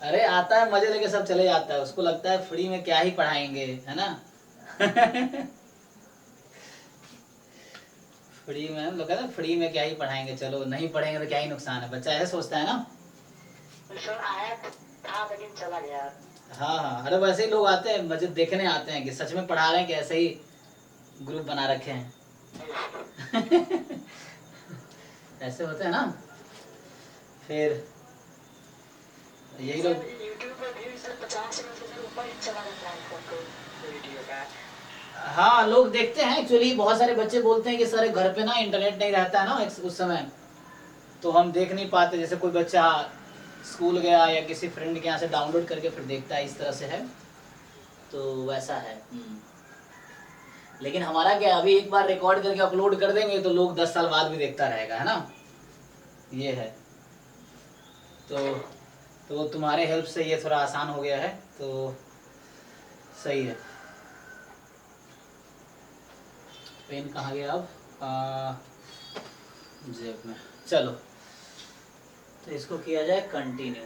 अरे आता है, मजे लेके सब चले जाता है, उसको लगता है फ्री में क्या ही पढ़ाएंगे, है ना। फ्री में हम लोग कहते हैं फ्री में क्या ही पढ़ाएंगे, चलो नहीं पढ़ेंगे तो क्या ही नुकसान है, बच्चा ऐसे सोचता है ना। सर आया था लेकिन चला गया। हाँ हाँ, अरे वैसे ही लोग आते हैं, मजे देखने आते हैं कि सच में पढ़ा रहे हैं कि ऐसे ही ग्रुप बना रखे हैं। ऐसे होते हैं ना। फिर यही लोग। यूट्यूब पर भी सर 50 मिनट से ऊपर ही चला जाता है फोटो वीडियो का। हाँ लोग देखते हैं एक्चुअली, बहुत सारे बच्चे बोलते हैं कि सर घर पे ना इंटरनेट नहीं रहता है ना उस समय, तो हम देख नहीं पाते। जैसे कोई बच्चा स्कूल गया या किसी फ्रेंड के यहाँ से डाउनलोड करके फिर देखता है, इस तरह से है, तो वैसा है। लेकिन हमारा क्या, अभी एक बार रिकॉर्ड करके अपलोड कर देंगे तो लोग 10 साल बाद भी देखता रहेगा, है ना, ये है। तो तुम्हारे हेल्प से ये थोड़ा आसान हो गया है, तो सही है। पेन कहाँ गया अब, जेब में। चलो, तो इसको किया जाए कंटिन्यू।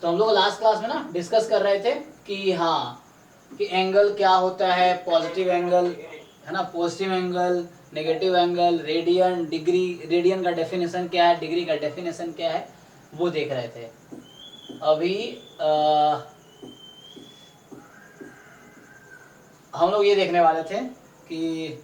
तो हम लोग लास्ट क्लास में ना डिस्कस कर रहे थे कि हाँ, कि एंगल क्या होता है, पॉजिटिव एंगल है ना, positive angle, negative angle, radian, degree, radian का डेफिनेशन क्या है, डिग्री का डेफिनेशन क्या है, वो देख रहे थे। अभी हम लोग ये देखने वाले थे कि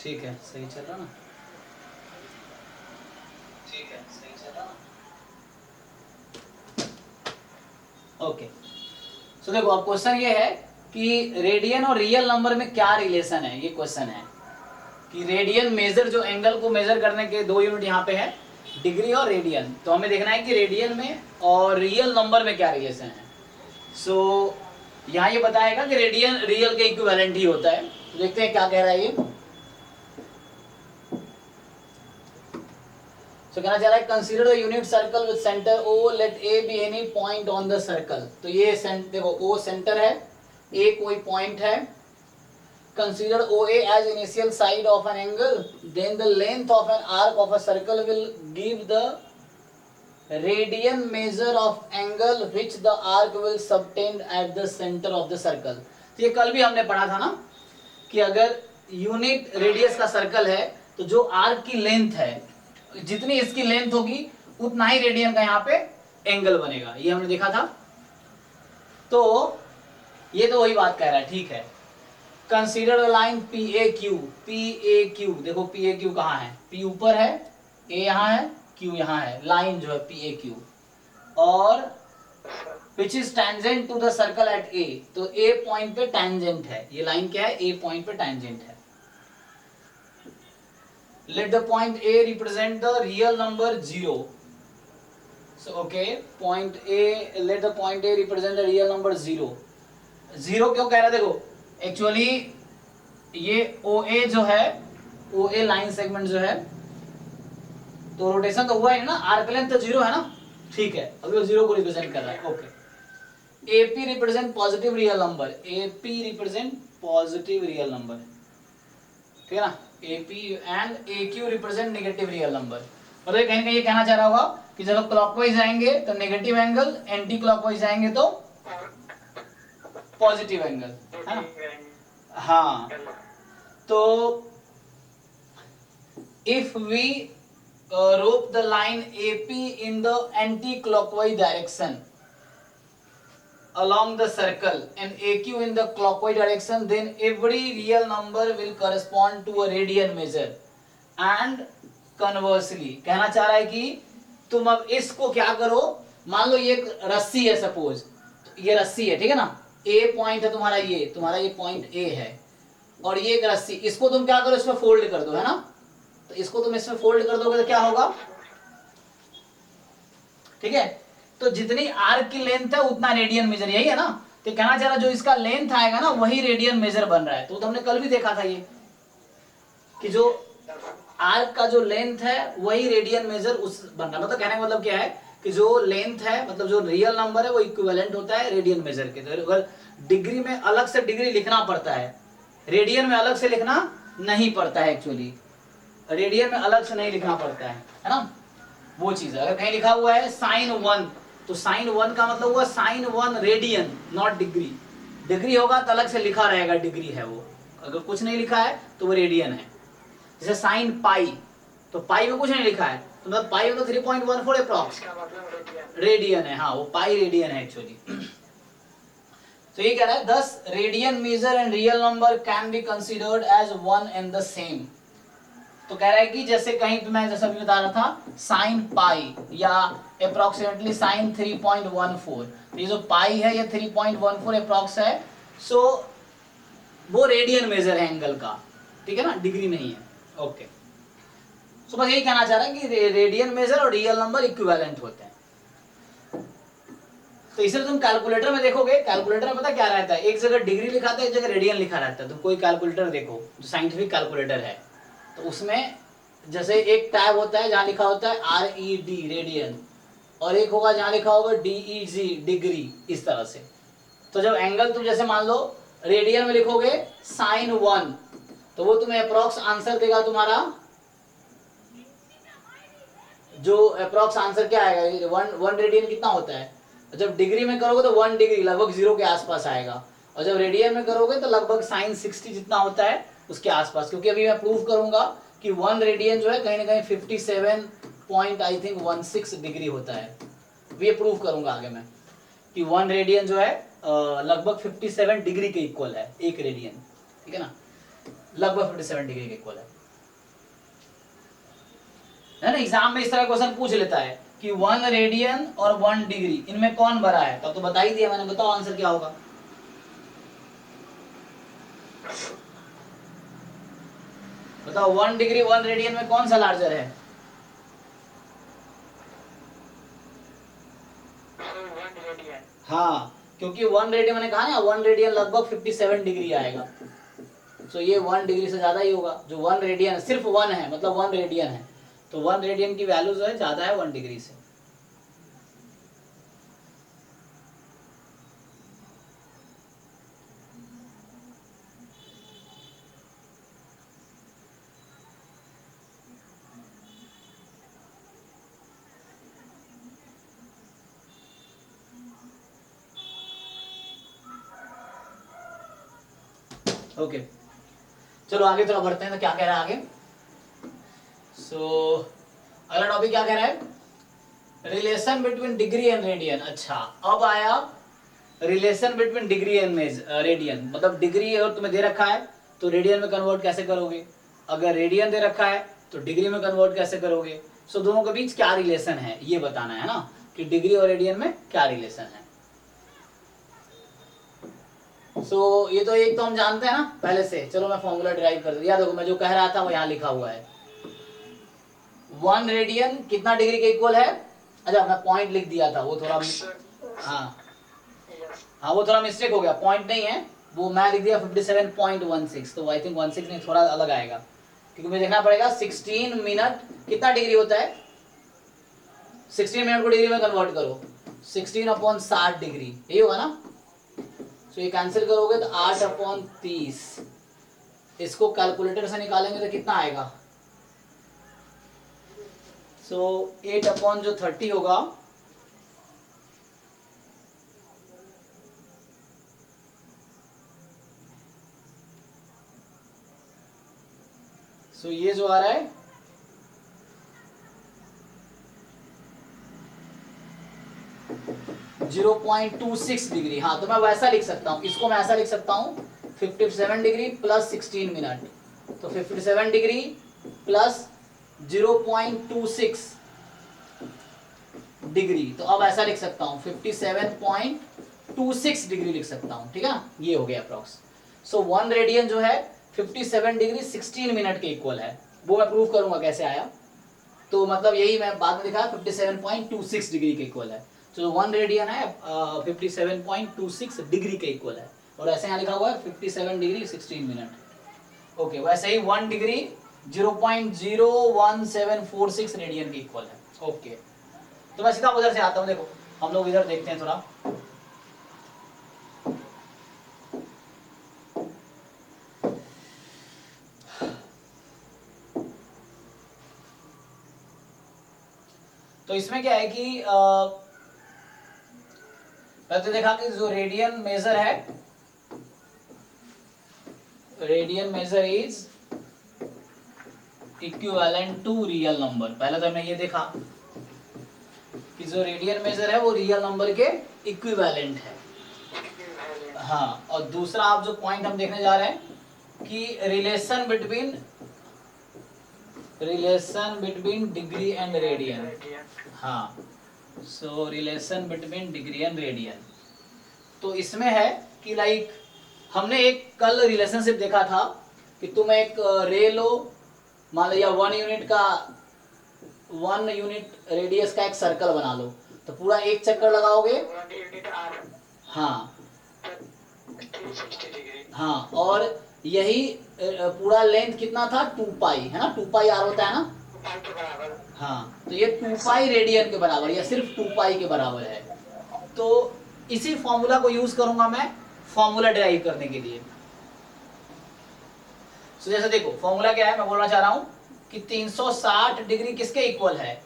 ठीक है, सही चल रहा ना, ठीक है, सही चल रहा ना, ओके। सो देखो, अब क्वेश्चन ये है कि रेडियन और रियल नंबर में क्या रिलेशन है, ये क्वेश्चन है कि रेडियन मेजर, जो एंगल को मेजर करने के 2 यूनिट यहाँ पे है, डिग्री और रेडियन, तो हमें देखना है कि रेडियन में और रियल नंबर में क्या रिलेशन है। सो यहाँ ये बताएगा कि रेडियन रियल के इक्विवेलेंट ही होता है। तो देखते हैं क्या कह रहा है ये। तो कहना चाह रहा है consider the unit circle with centre O, let A be any point on the circle. तो ये देखो, ओ सेंटर है, ए कोई पॉइंट है। Consider O A as initial side of an angle, then the length of an arc of a circle will give the radian measure of angle which the arc will subtend at the centre of the circle. तो ये कल भी हमने पढ़ा था ना कि अगर यूनिट रेडियस का सर्कल है तो जो आर्क की लेंथ है, जितनी इसकी लेंथ होगी उतना ही रेडियन का यहाँ पे एंगल बनेगा, ये हमने देखा था। तो ये तो वही बात कह रहा है, ठीक है। Consider the line P A Q, P A Q, देखो पी ए क्यू कहाँ है, पी ऊपर है, ए यहाँ है, क्यू यहाँ है, लाइन जो है पी ए क्यू, और which is tangent to the circle at A, तो ए पॉइंट पे टेंजेंट है, ये लाइन क्या है, ए पॉइंट पे टेंजेंट है। Let the point A represent the real number 0. So okay, point A, let the point A represent the real number 0. 0 क्यों कह रहा है, देखो एक्चुअली ये OA जो है, OA लाइन सेगमेंट जो है, तो रोटेशन तो हुआ ही ना, आर्क लेंथ तो 0 है ना, ठीक है, अभी वो 0 को रिप्रेजेंट कर रहा है, okay. AP represent positive real number, AP represent positive real number, ठीक है ना, AP and AQ represent negative real number. मतलब कहीं कहीं ये कहना चाह रहा होगा कि जब क्लॉकवाइज जाएंगे तो नेगेटिव एंगल, एंटी क्लॉकवाइज जाएंगे तो पॉजिटिव एंगल, है ना। हाँ, तो if we rope the line AP in the anti-clockwise direction along the circle and AQ in the clockwise direction, then every real number will correspond to a radian measure and conversely। कहना चाह रहा है कि तुम अब इसको क्या करो, मान लो ये एक रस्सी है, सपोज ये रस्सी है, ठीक है ना, ए पॉइंट है तुम्हारा, ये पॉइंट ए है, और ये एक रस्सी, इसको तुम क्या करो, इसमें फोल्ड कर दो, है ना। तो इसको तुम इसमें फोल्ड कर दोगे तो क्या होगा, ठीक है। तो जितनी आर्क की लेंथ है उतना रेडियन मेजर, यही है ना। तो कहना चाह रहा जो इसका लेंथ आएगा ना वही रेडियन मेजर बन रहा है। तो हमने कल भी देखा था ये कि जो आर्क का जो लेंथ है वही रेडियन मेजर उस बन रहा है। मतलब कहने का मतलब क्या है कि जो लेंथ है, मतलब जो रियल नंबर है वो इक्विवेलेंट होता है रेडियन मेजर के। तो अगर डिग्री में अलग से डिग्री लिखना पड़ता है, रेडियन में अलग से लिखना नहीं पड़ता है। एक्चुअली रेडियन में अलग से नहीं लिखना पड़ता है ना, वो चीज है। अगर कहीं लिखा हुआ है साइन 1, तो साइन 1 का मतलब हुआ sine 1 radian, not degree. Degree होगा तो अलग से लिखा रहेगा डिग्री है वो, अगर कुछ नहीं लिखा है तो वो रेडियन है। जैसे साइन पाई, तो पाई में कुछ नहीं लिखा है तो मतलब पाई में तो 3.14 अप्रॉक्स इसका मतलब रेडियन। रेडियन है। हाँ, वो पाई रेडियन है एक्चुअली। तो ये कह रहा है 10 radian measure and real number can be considered as one and the same. तो कह रहा है कि जैसे कहीं पे मैं जैसा भी बता रहा था साइन पाई या अप्रोक्सीमेटली साइन 3.14, तो ये जो पाई है ये 3.14 अप्रॉक्स है। सो वो रेडियन मेजर है एंगल का, ठीक है ना, डिग्री नहीं है। ओके, सो बस यही कहना चाह रहा है कि रेडियन मेजर और रियल नंबर इक्विवेलेंट होते हैं। तो इसलिए तुम कैलकुलेटर में देखोगे, कैलकुलेटर में पता क्या रहता है, एक जगह डिग्री लिखा था, एक जगह रेडियन लिखा रहता है। तुम कोई कैलकुलेटर देखो जो साइंटिफिक कैलकुलेटर है, तो उसमें जैसे एक टैब होता है जहां लिखा होता है RED रेडियन, और एक होगा जहां लिखा होगा DEG डिग्री, इस तरह से। तो जब एंगल तुम जैसे मान लो रेडियन में लिखोगे साइन 1, तो वो तुम्हें अप्रॉक्स आंसर देगा तुम्हारा, जो अप्रॉक्स आंसर क्या आएगा, वन रेडियन कितना होता है। जब डिग्री में करोगे तो 1 डिग्री लगभग 0 के आसपास आएगा, और जब रेडियन में करोगे तो लगभग साइन 60 जितना होता है उसके आसपास। क्योंकि अभी मैं प्रूव करूंगा कि 1 रेडियन जो है कहीं ना कहीं 57.16 डिग्री होता है। ये प्रूव करूंगा आगे मैं कि 1 रेडियन जो है लगभग 57 डिग्री के इक्वल है, एक रेडियन, ठीक है ना, लगभग 57 डिग्री के इक्वल है ना। एग्जाम में इस तरह क्वेश्चन पूछ लेता है कि 1 रेडियन और 1 डिग्री इनमें कौन बड़ा है, तब तो बता ही दिया मैंने। बताओ आंसर क्या होगा। बताओ 1 डिग्री 1 रेडियन में कौन सा लार्जर है। हाँ, क्योंकि 1 रेडियन मैंने कहा ना, 1 रेडियन लगभग 57 डिग्री आएगा। तो ये 1 डिग्री से ज्यादा ही होगा। जो 1 रेडियन सिर्फ 1 है, मतलब 1 रेडियन है, तो 1 रेडियन की वैल्यू जो है ज्यादा है 1 डिग्री से। ओके, चलो आगे थोड़ा बढ़ते हैं। तो क्या कह रहा है आगे। अगला टॉपिक क्या कह रहा है, relation between degree and radian. अच्छा, अब आया relation between degree and radian. मतलब डिग्री अगर तुम्हें दे रखा है तो रेडियन में कन्वर्ट कैसे करोगे, अगर रेडियन दे रखा है तो डिग्री में कन्वर्ट कैसे करोगे। दोनों के बीच क्या रिलेशन है ये बताना है ना, कि डिग्री और रेडियन में क्या रिलेशन है। ये तो एक तो हम जानते हैं ना पहले से। चलो मैं फॉर्मूला डिराइव कर दिया। देखो मैं जो कह रहा था वो यहाँ लिखा हुआ है, 1 रेडियन कितना डिग्री के इक्वल है। अच्छा, मैं पॉइंट लिख दिया था, वो थोड़ा हाँ वो थोड़ा मिस्टेक हो गया, पॉइंट नहीं है वो, मैं लिख दिया 57.16। तो आई थिंक 16 नहीं, थोड़ा अलग आएगा, क्योंकि मुझे देखना पड़ेगा 16 मिनट कितना डिग्री होता है। 16 मिनट को डिग्री में कन्वर्ट करो, 16/60 डिग्री, यही होगा ना। ये कैंसिल करोगे तो 8/30। इसको कैलकुलेटर से निकालेंगे तो कितना आएगा। 8/30 होगा, ये जो आ रहा है 0.26 डिग्री। हाँ, तो मैं वैसा लिख सकता हूँ, इसको मैं ऐसा लिख सकता हूँ 57 डिग्री प्लस 16 मिनट, तो 57 डिग्री प्लस 0.26 डिग्री। तो अब ऐसा लिख सकता हूँ 57.26 डिग्री लिख सकता हूँ, ठीक है ना, ये हो गया अप्रॉक्स। 1 रेडियन जो है 57 डिग्री 16 मिनट के इक्वल है। वो मैं प्रूव करूंगा कैसे आया। तो मतलब यही मैं बाद में दिखाया 57.26 डिग्री के इक्वल है। तो 1 रेडियन है 57.26 डिग्री के इक्वल है, और ऐसे यहाँ लिखा हुआ है 57 डिग्री 16 मिनट। ओके, वैसे ही 1 डिग्री 0.01746 रेडियन के इक्वल है। ओके, तो मैं सीधा उधर से आता हूँ। देखो हम लोग इधर देखते हैं थोड़ा। तो इसमें क्या है कि पहले देखा कि जो रेडियन मेजर है, radian measure is equivalent to real number. पहले तो हमने ये देखा कि जो रेडियन मेजर है वो रियल नंबर के इक्विवेलेंट है। हाँ, और दूसरा आप जो पॉइंट हम देखने जा रहे हैं कि relation between degree and radian. हाँ, so relation between degree and radian. तो इसमें है कि लाइक हमने एक कल रिलेशनशिप देखा था कि तुम एक रे लो, मान लो, या 1 यूनिट रेडियस का एक सर्कल बना लो, तो पूरा एक चक्कर लगाओगे। हाँ हाँ, और यही पूरा लेंथ कितना था, 2 पाई है ना, 2 पाई आर होता है ना। हाँ, तो ये 2 पाई रेडियन के बराबर या सिर्फ 2 पाई के बराबर है। तो इसी फॉर्मूला को यूज करूंगा मैं फॉर्मूला डिराइव करने के लिए। तो जैसे देखो फॉर्मूला क्या है, मैं बोलना चाह रहा हूं कि 360 डिग्री किसके इक्वल है,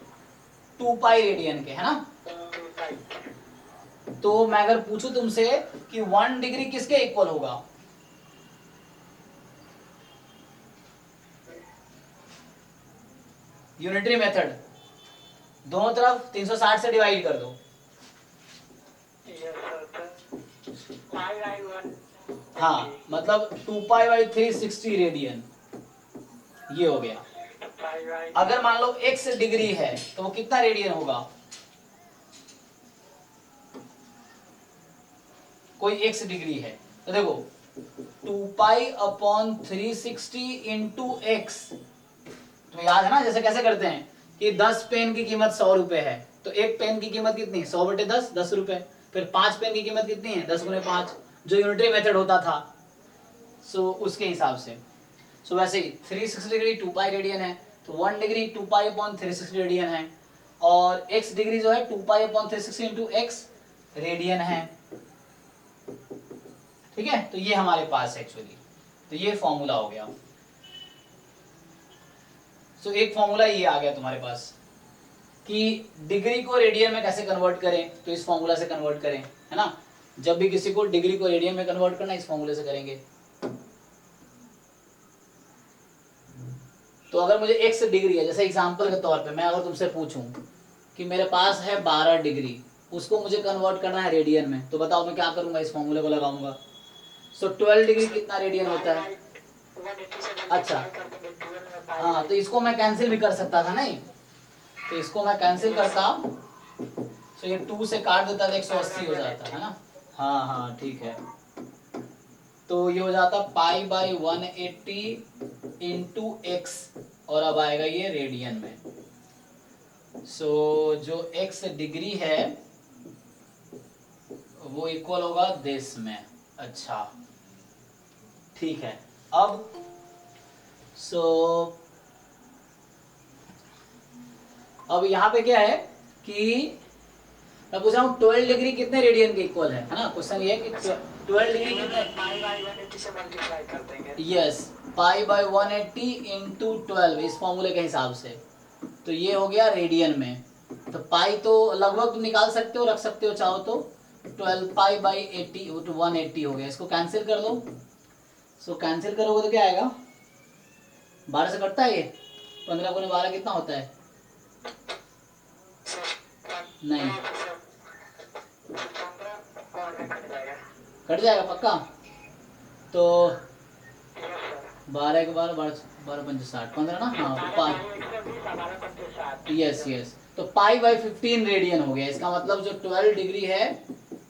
2 पाई रेडियन के, है ना। तो मैं अगर पूछूं तुमसे कि 1 डिग्री किसके इक्वल होगा, यूनिटरी मेथड, दोनों तरफ 360 से डिवाइड कर दो। हाँ, मतलब 2 पाई बाई 360 रेडियन, ये हो गया। अगर मान लो x डिग्री है तो वो कितना रेडियन होगा, कोई x डिग्री है तो देखो 2 पाई अपॉन 360 इंटू एक्स। तो याद है ना, जैसे कैसे करते हैं कि 10 पेन की कीमत 100 रुपए है, तो एक पेन की कीमत कितनी, 100 बटे 10, 10 रुपए। फिर 5 पेन की कीमत कितनी है, 10 गुने 5, जो यूनिटरी मेथड होता था। सो उसके हिसाब से, सो वैसे ही 360 डिग्री 2 पाई रेडियन है, तो 1 डिग्री 2 पाई अपॉन 360 रेडियन है, और x डिग्री जो है 2 pi upon 360 into x radian है। ठीक है, तो ये हमारे पास है एक्चुअली, तो ये फॉर्मूला हो गया। सो एक फॉर्मूला ये आ गया तुम्हारे पास कि डिग्री को रेडियन में कैसे कन्वर्ट करें, तो इस फॉर्मूला से कन्वर्ट करें, है ना। जब भी किसी को डिग्री को रेडियन में कन्वर्ट करना, इस फॉर्मूले से करेंगे। तो अगर मुझे x डिग्री है, जैसे एग्जांपल के तौर पे मैं अगर तुमसे पूछूं कि मेरे पास है 12 डिग्री, उसको मुझे कन्वर्ट करना है रेडियन में, तो बताओ मैं क्या करूंगा, इस फॉर्मूले को लगाऊंगा। सो 12 डिग्री कितना रेडियन होता है। अच्छा, हाँ, तो इसको मैं कैंसिल भी कर सकता था, नहीं, तो इसको मैं कैंसिल करता, तो ये 2 से काट देता तो 180 हो जाता है ना। हाँ हाँ, ठीक है, तो ये हो जाता पाई बाई 180 इंटू एक्स, और अब आएगा ये रेडियन में। सो जो x डिग्री है वो इक्वल होगा दिस में। अच्छा, ठीक है। अब अब यहाँ पे क्या है कि मैं पूछ रहा हूँ 12 डिग्री कितने रेडियन के इक्वल है ना। क्वेश्चन ये है कि 12 डिग्री कितने, यस, पाई बाई 180 इंटू 12 इस फॉर्मूले के हिसाब से, तो ये हो गया रेडियन में। तो पाई तो लगभग तुम निकाल सकते हो, रख सकते हो चाहो तो, 12 पाई बाई 80 तो 180 हो गया। इसको कैंसिल कर दो। सो कैंसिल करोगे तो क्या आएगा, 12 से कटता है ये, 15 गुने 12 कितना होता है, नहीं, कट जाएगा पक्का। तो 12 के 12, 12 पंच 60, 15 ना, हाँ, पाई, यस यस, तो पाई बाई 15 रेडियन हो गया। इसका मतलब जो 12 डिग्री है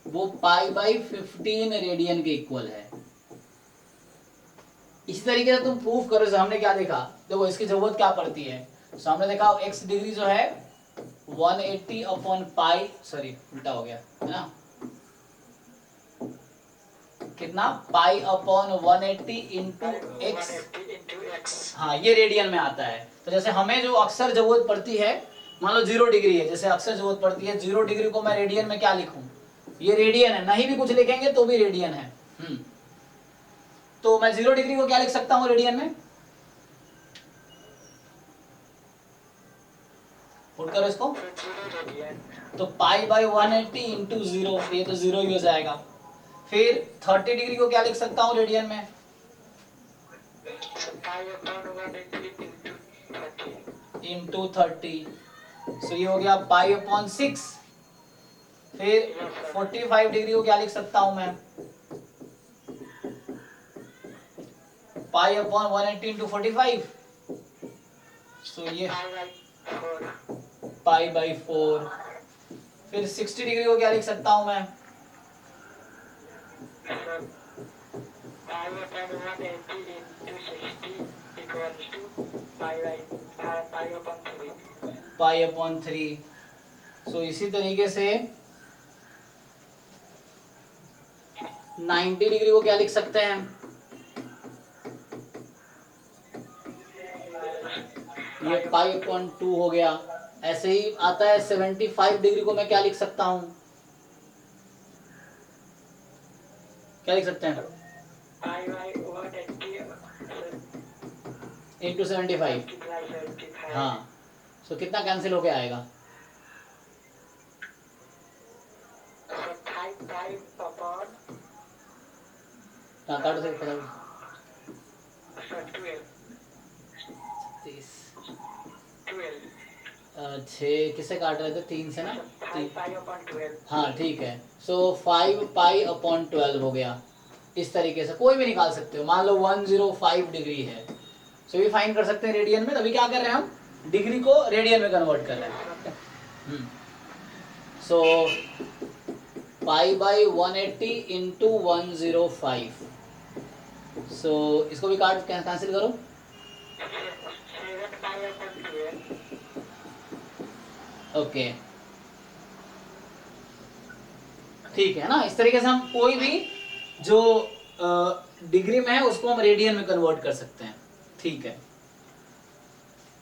वो पाई बाई 15 रेडियन के इक्वल है। इसी तरीके से तुम प्रूफ करो। जो हमने क्या देखा, देखो इसकी जरूरत क्या पड़ती है। तो हमने देखा x डिग्री जो है 180 अपॉन पाई, सॉरी उल्टा हो गया है ना, कितना, pi upon 180 into x, x. हाँ ये रेडियन में आता है। तो जैसे हमें जो अक्सर जरूरत पड़ती है, मान लो 0 डिग्री है, जैसे अक्सर जरूरत पड़ती है 0 डिग्री को मैं रेडियन में क्या लिखूं, ये रेडियन है, नहीं भी कुछ लिखेंगे तो भी रेडियन है। तो मैं 0 डिग्री को क्या लिख सकता हूं रेडियन में, पुट करो इसको, So 0 radian. तो पाई बाई 180 इंटू 0, ये तो 0 ही हो जाएगा। फिर 30 डिग्री को क्या लिख सकता हूँ रेडियन में, So pi upon 180 into 30. Into 30, सो ये हो गया पाई अपॉन 6। फिर 45 डिग्री को क्या लिख सकता हूं मैं, पाई अपॉन 180 इंटू 45, सो ये Pi by 4. Pi by 4। फिर 60 डिग्री को क्या लिख सकता हूं मैं, So pi upon 180 into 60 equals to pi upon 3. Pi upon 3। सो इसी तरीके से 90 डिग्री को क्या लिख सकते हैं, ये पाई अपॉन 2 हो गया। ऐसे ही आता है 75 डिग्री को मैं क्या लिख सकता हूं, क्या लिख सकते हैं, Pi by 180 इंटू 75। multiply 75. हाँ, सो कितना कैंसिल होके आएगा, So pi upon हाँ काटो से पता so 12. 6 किसे काट रहे थे, 3 से ना, So pi upon 12. हाँ ठीक है। सो 5 पाई अपॉन 12 हो गया। इस तरीके से कोई भी निकाल सकते हो, मान लो 105 डिग्री है, सो ये फाइंड कर सकते हैं रेडियन में। अभी क्या कर रहे हैं हम, डिग्री को रेडियन में कन्वर्ट कर रहे हैं। सो पाई बाई 180 इंटू 105, सो इसको भी काट कैंसिल करो, 7 pi upon 12. ओके ठीक है ना। इस तरीके से हम कोई भी जो डिग्री में है उसको हम रेडियन में कन्वर्ट कर सकते हैं, ठीक है।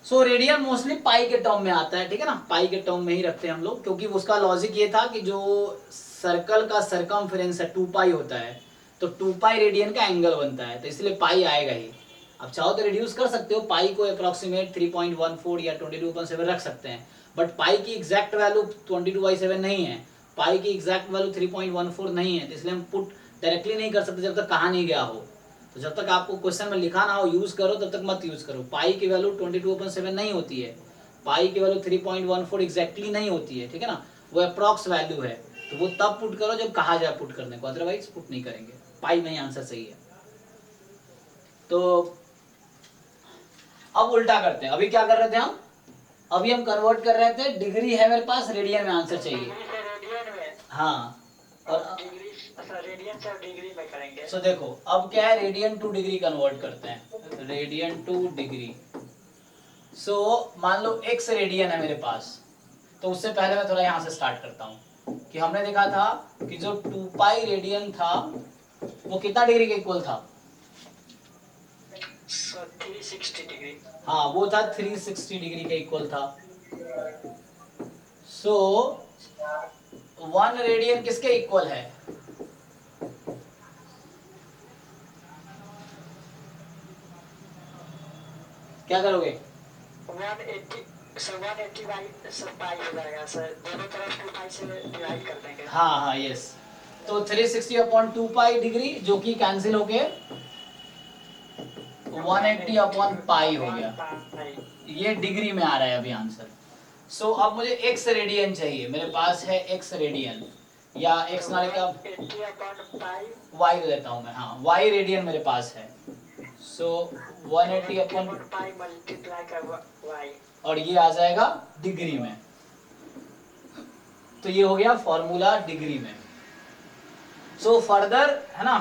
सो रेडियन मोस्टली पाई के टर्म में आता है, ठीक है ना, पाई के टर्म में ही रखते हैं हम लोग, क्योंकि उसका लॉजिक ये था कि जो सर्कल का सरकमफेरेंस है 2 पाई होता है, तो 2 पाई रेडियन का एंगल बनता है, तो इसलिए पाई आएगा ही। अब चाहो तो रिड्यूस कर सकते हो, पाई को अप्रोक्सीमेट 3.14 या 22/7 रख सकते हैं, बट पाई की एग्जैक्ट वैल्यू 22/7 नहीं है, पाई की एग्जैक्ट वैल्यू 3.14 नहीं है, तो इसलिए हम पुट डायरेक्टली नहीं कर सकते जब तक कहा नहीं गया हो। तो जब तक आपको क्वेश्चन में लिखा ना हो यूज करो, तब तक मत यूज करो। पाई की वैल्यू 22/7 नहीं होती है, पाई की वैल्यू 3.14 एग्जैक्टली नहीं होती है, ठीक है ना, वो अप्रॉक्स वैल्यू है, तो वो तब पुट करो जब कहा जाए पुट करने को, अदरवाइज पुट नहीं करेंगे। पाई में ही आंसर सही है। तो अब उल्टा करते हैं, अभी क्या कर रहे थे हम, अभी हम कन्वर्ट कर रहे थे, डिग्री है मेरे पास, रेडियन में आंसर चाहिए। डिग्री से रेडियन में, हाँ, और डिग्री रेडियन से डिग्री में करेंगे। सो देखो अब क्या है, रेडियन टू डिग्री कन्वर्ट करते हैं, रेडियन टू डिग्री। सो मान लो x रेडियन है मेरे पास, तो उससे पहले मैं थोड़ा यहाँ से स्टार्ट करता हूँ कि हमने देखा था कि जो 2 पाई रेडियन था वो कितना डिग्री के इक्वल था, So 360 डिग्री। हाँ वो था 360 डिग्री के इक्वल था। सो 1 रेडियन किसके इक्वल है, क्या करोगे, 180 so 180 बाई पाई हो जाएगा सर, दोनों तरफ 2 पाई से डिवाइड कर देंगे। हाँ हाँ यस, तो 360/2 पाई डिग्री जो कि कैंसिल हो गए 180/पाई हो गया, ये डिग्री में आ रहा है अभी आंसर। सो अब मुझे x रेडियन चाहिए, मेरे पास है x रेडियन, या x ना लेकर 80/पाई y लेता हूं मैं, हाँ y रेडियन मेरे पास है। सो 180/, मल्टीप्लाई कर y, और ये आ जाएगा डिग्री में, तो ये हो गया फॉर्मूला डिग्री में। सो फर्दर है ना,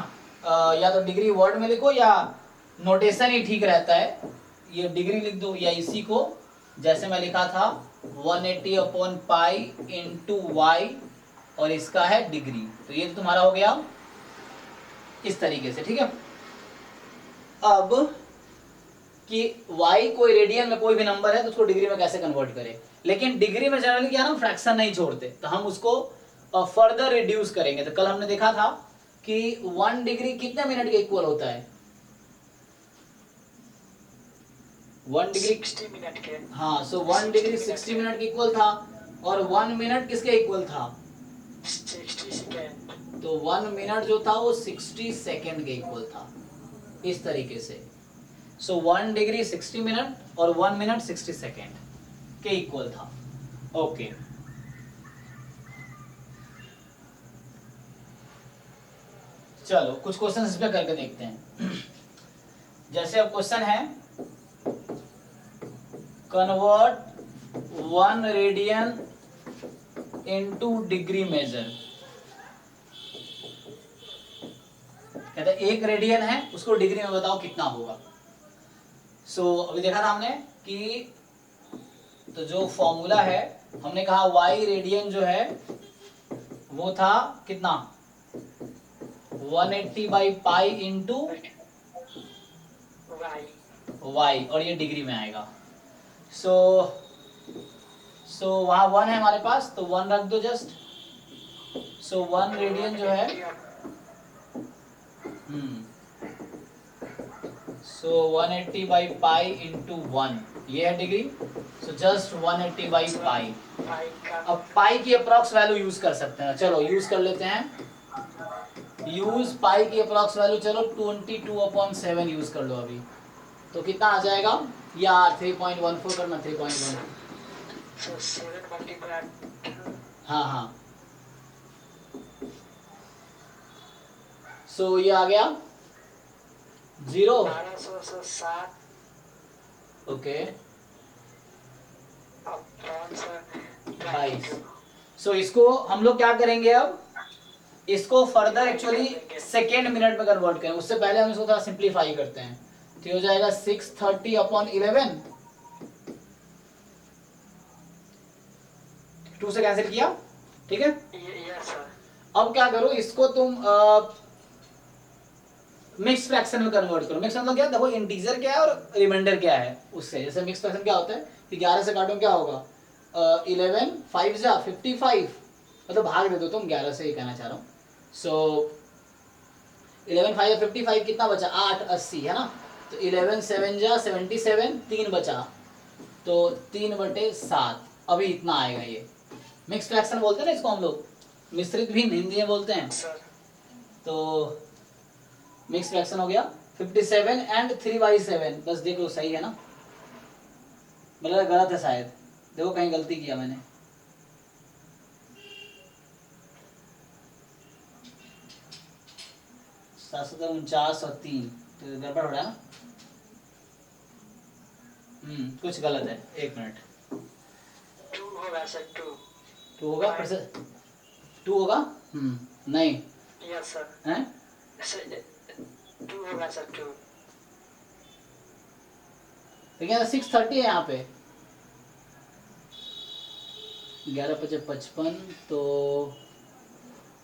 या तो डिग्री वर्ड में लिखो या नोटेशन ही ठीक रहता है, ये डिग्री लिख दो, या इसी को जैसे मैं लिखा था 180/पाई इंटू वाई, और इसका है डिग्री, तो ये तुम्हारा हो गया इस तरीके से, ठीक है। अब कि y कोई रेडियन में कोई भी नंबर है तो उसको डिग्री में कैसे कन्वर्ट करें, लेकिन डिग्री में जनरली क्या ना फ्रैक्शन नहीं छोड़ते, तो हम उसको फर्दर रिड्यूस करेंगे। तो कल हमने देखा था कि 1 डिग्री कितने मिनट के इक्वल होता है, 1 डिग्री 60 मिनट के। हाँ, सो 1 डिग्री 60 मिनट के इक्वल था, और 1 मिनट किसके इक्वल था, 60 सेकेंड। तो 1 मिनट जो था वो 60 सेकेंड के इक्वल था, इस तरीके से। सो 1 डिग्री 60 मिनट और 1 मिनट 60 सेकेंड के इक्वल था। ओके, चलो कुछ क्वेश्चन इस पे करके देखते हैं। जैसे अब क्वेश्चन है, convert 1 radian into degree measure. कहते हैं 1 रेडियन है, उसको डिग्री में बताओ कितना होगा। सो अभी देखा था हमने कि तो जो फॉर्मूला है, हमने कहा y रेडियन जो है वो था कितना, 180 बाई पाई इंटू y, और ये डिग्री में आएगा। सो वहां 1 है हमारे पास, तो 1 रख दो जस्ट। सो 1 रेडियन जो है, सो 180 बाई पाई इंटू 1, ये है degree. So just 180 by pi. अब पाई की अप्रॉक्स वैल्यू यूज कर सकते हैं, चलो यूज कर लेते हैं। यूज पाई की अप्रॉक्स वैल्यू, चलो 22/7 यूज कर लो अभी, तो कितना आ जाएगा यार, 3.14 करना, 3.1। हाँ हाँ, सो ये आ गया 0। 1207 ओके, 22। सो इसको हम लोग क्या करेंगे अब, इसको फर्दर एक्चुअली सेकेंड मिनट में कन्वर्ट करें, उससे पहले हम इसको थोड़ा सिंप्लीफाई करते हैं। तो हो जाएगा 630/11, 2 से कैंसिल किया, ठीक है। अब क्या करो, इसको तुम मिक्स फ्रैक्शन में कन्वर्ट करो। मिक्स मतलब क्या, देखो इंटीजर क्या है और रिमाइंडर क्या है, उससे जैसे मिक्स फ्रैक्शन क्या होता है कि 11 से काटो क्या होगा, 11 5 जा 55, मतलब भाग दे दो तुम 11 से, ये कहना चाह रहा हूँ। सो 11 5 या 55, कितना बचा, 8 80 है ना, तो 11 7 जा 77, 3 बचा, तो 3/7, अभी इतना आएगा। ये मिक्स फ्रैक्शन बोलते हैं ना इसको हम लोग, मिश्रित भी हिंदी में बोलते हैं। तो मिक्स फ्रैक्शन हो गया 57 एंड 3/7, बस देख लो सही है ना, मतलब गलत है शायद, देखो कहीं गलती किया मैंने। सात सौ 49 और 3, तो गड़बड़ हो रहा है ना, कुछ गलत है, 1 मिनट। 2 होगा सर, 2 होगा, फिर से 2 होगा, नहीं, यस सर, हैं 2 होगा सर, 2। देखिए 630 है यहाँ पे, 11 × 55, तो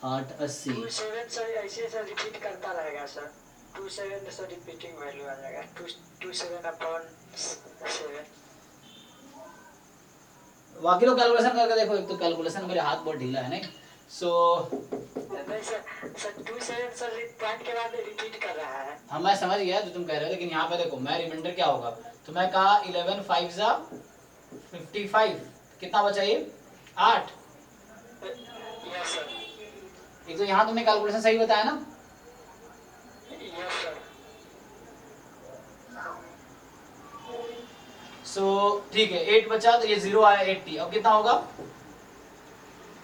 8 80। 27 सर ऐसे सर रिपीट करता रहेगा सर, 27 सर रिपीटिंग वैल्यू आ जाएगा, 27/7। बाकी लोग कैलकुलेशन करके देखो, एक तो कैलकुलेशन मेरे हाथ बहुत ढीला है नहीं। सो नहीं सर 27 सर पॉइंट के बाद रिपीट कर रहा है। हाँ मैं समझ गया जो तुम कह रहे हो, लेकिन यहाँ पे देखो मैं रिमाइंडर क्या होगा, तो मैं कहा 11 5 जा 55, कितना बचा ये 8। यस सर, एक तो यहाँ तुमने कैलकुलेशन सही बताया ना, यस सर। सो ठीक है, 8 बचा, तो ये 0 आया 80, अब कितना होगा,